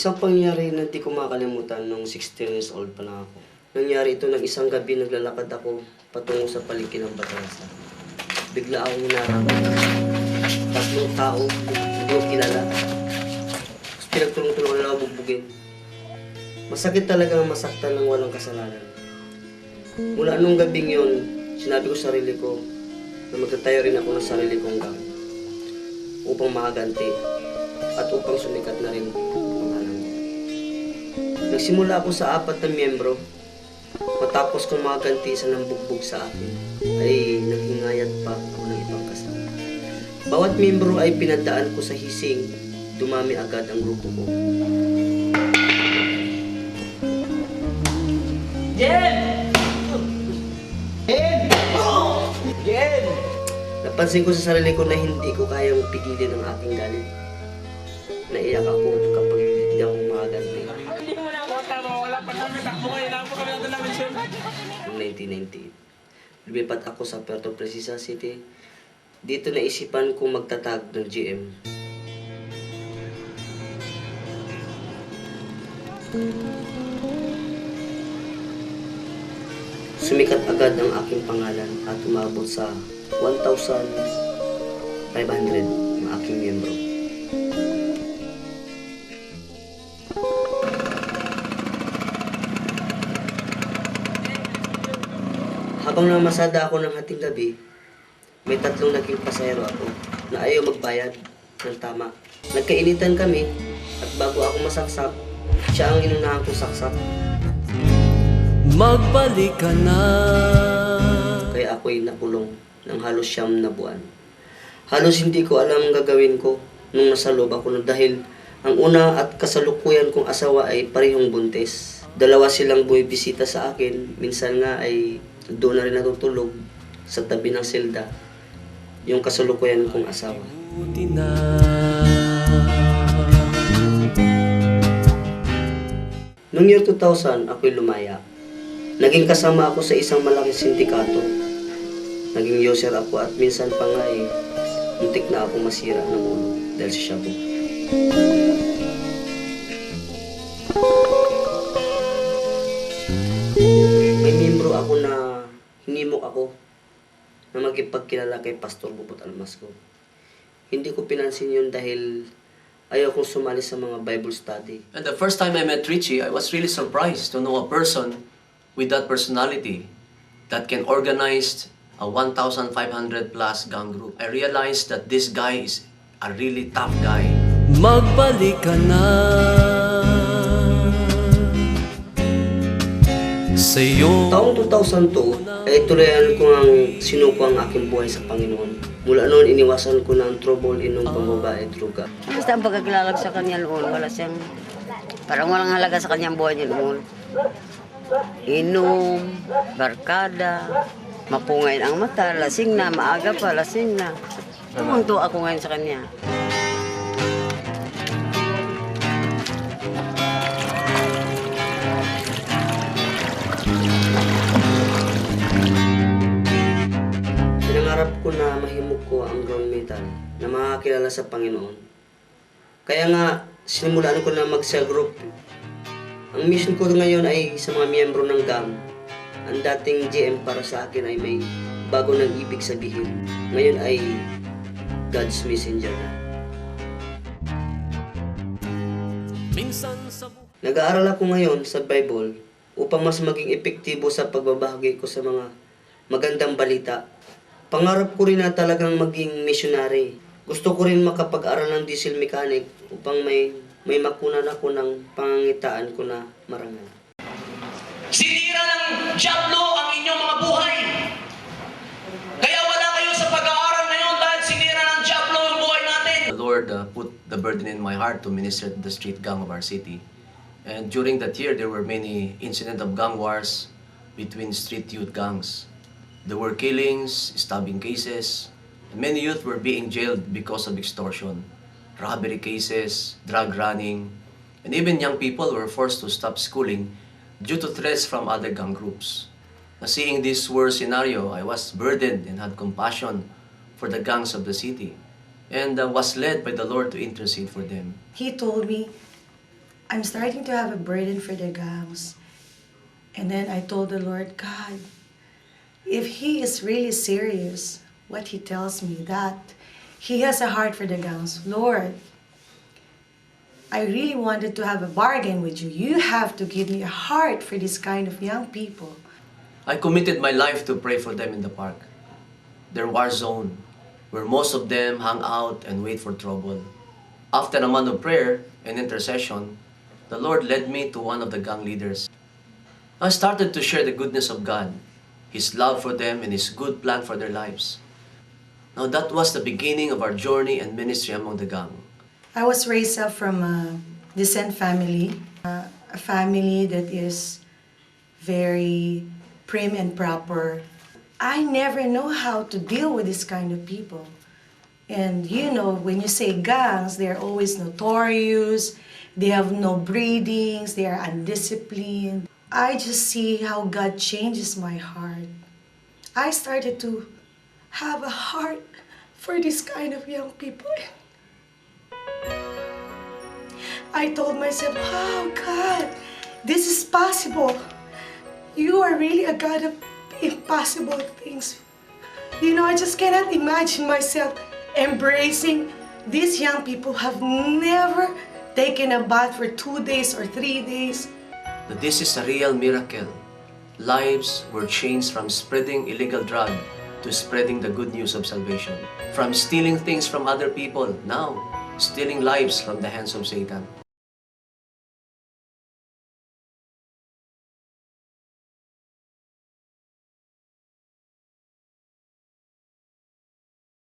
Isang pangyayari na di ko makakalimutan nung 16 years old pa lang ako. Nangyari ito ng isang gabi, naglalakad ako patungo sa palengke ng Batangas. Bigla akong hinarang. Tatlong tao, hindi ko kilala. Tapos pinagtulong-tulungan na ako bugbugin. Masakit talaga ang masaktan ng walang kasalanan. Mula nung gabing yun, sinabi ko sa sarili ko na magtatayo rin ako ng sarili kong gang upang makaganti at upang sumikat na rin pangalan ko. Nagsimula ako sa 4 na miyembro. Matapos kong makaganti sa nambugbog sa akin, ay naghingayat pa ako ng ibang kasama. Bawat miyembro ay pinadaan ko sa hising, dumami agad ang grupo ko. Jen! Jen! Jen! Napansin ko sa sarili ko na hindi ko kayang pigilin ang aking galit. Naiyak ako kapag hindi ako makaganti. Hindi mo na ako tama, wala pa kami takbo ngayon. Ako kami natin namin siya. Noong 1998, lumipat ako sa Puerto Princesa City. Dito naisipan kong magtatag ng GM. Sumikat agad ang aking pangalan at umabot sa 1,500 ang aking miyembro. Habang namasada ako ng hating gabi, may 3 naging pasahero ako na ayaw magbayad ng tama. Nagkainitan kami at bago ako masaksak, siya ang inunahan kong saksak. Magbalik ka na. Kaya ako'y nakulong ng halos 9 na buwan. Halos hindi ko alam ang gagawin ko nung nasa loob ako dahil ang una at kasalukuyan kong asawa ay parehong buntis. 2 silang bumibisita sa akin, minsan nga ay doon na rin natutulog sa tabi ng selda yung kasalukuyan kong asawa. Buti na. Noong year 2000, ako'y lumaya. Naging kasama ako sa isang malaking sindikato. Naging user ako at minsan pa nga muntik na ako masira ng ulo dahil sa shabu. May miyembro ako na hinimok ako na magipagkilala kay Pastor Bubot Almasco. Hindi ko pinansin yun dahil ayaw kong sumali sa mga Bible study. And the first time I met Richie, I was really surprised to know a person with that personality that can organize a 1,500 plus gang group. I realized that this guy is a really tough guy. Magbalik ka na. Sa iyo. Taong 2002 ay tuluyan ko ang sinuko ang aking buhay sa Panginoon. Mula noon, iniwasan ko na ang trouble, inom, pambabae, druga. Basta ang pagkakilala ko sa kanya noon, wala siyang, parang walang halaga sa kanyang buhay niya noon. Inom, barkada, mapungain ang mata, lasing na, maaga pa, lasing na. Tumang-tuwa ako ngayon sa kanya. Pinangarap ko na mahimok ko ang ground metal na makakilala sa Panginoon. Kaya nga, sinimulaan ko na mag-cell group. Ang mission ko ngayon ay sa mga miyembro ng gang. Ang dating GM para sa akin ay may bago ng ibig sabihin. Ngayon ay God's messenger na. Minsan sa Nag-aaral ako ngayon sa Bible upang mas maging epektibo sa pagbabahagi ko sa mga magandang balita. Pangarap ko rin na talagang maging missionary. Gusto ko rin makapag-aral ng diesel mechanic upang may makunan ako ng pangangitaan ko na marangal. Sinira ng Diablo ang inyong mga buhay. Kaya wala kayo sa pag-aaral ngayon dahil sinira ng Diablo ang buhay natin. The Lord put the burden in my heart to minister to the street gang of our city. And during that year, there were many incidents of gang wars between street youth gangs. There were killings, stabbing cases, and many youth were being jailed because of extortion, robbery cases, drug running, and even young people were forced to stop schooling due to threats from other gang groups. Now, seeing this worst scenario, I was burdened and had compassion for the gangs of the city and was led by the Lord to intercede for them. He told me, I'm starting to have a burden for the gangs. And then I told the Lord, God, if He is really serious, what He tells me, that He has a heart for the gangs, Lord, I really wanted to have a bargain with you. You have to give me a heart for this kind of young people. I committed my life to pray for them in the park, their war zone, where most of them hang out and wait for trouble. After a month of prayer and intercession, the Lord led me to one of the gang leaders. I started to share the goodness of God, His love for them, and His good plan for their lives. Now that was the beginning of our journey and ministry among the gang. I was raised up from a decent family, a family that is very prim and proper. I never know how to deal with this kind of people. And you know, when you say gangs, they're always notorious, they have no breedings, they are undisciplined. I just see how God changes my heart. I started to have a heart for this kind of young people. I told myself, wow, God, this is possible. You are really a God of impossible things. You know, I just cannot imagine myself embracing these young people who have never taken a bath for 2 days or 3 days. That this is a real miracle. Lives were changed from spreading illegal drug to spreading the good news of salvation. From stealing things from other people, now stealing lives from the hands of Satan.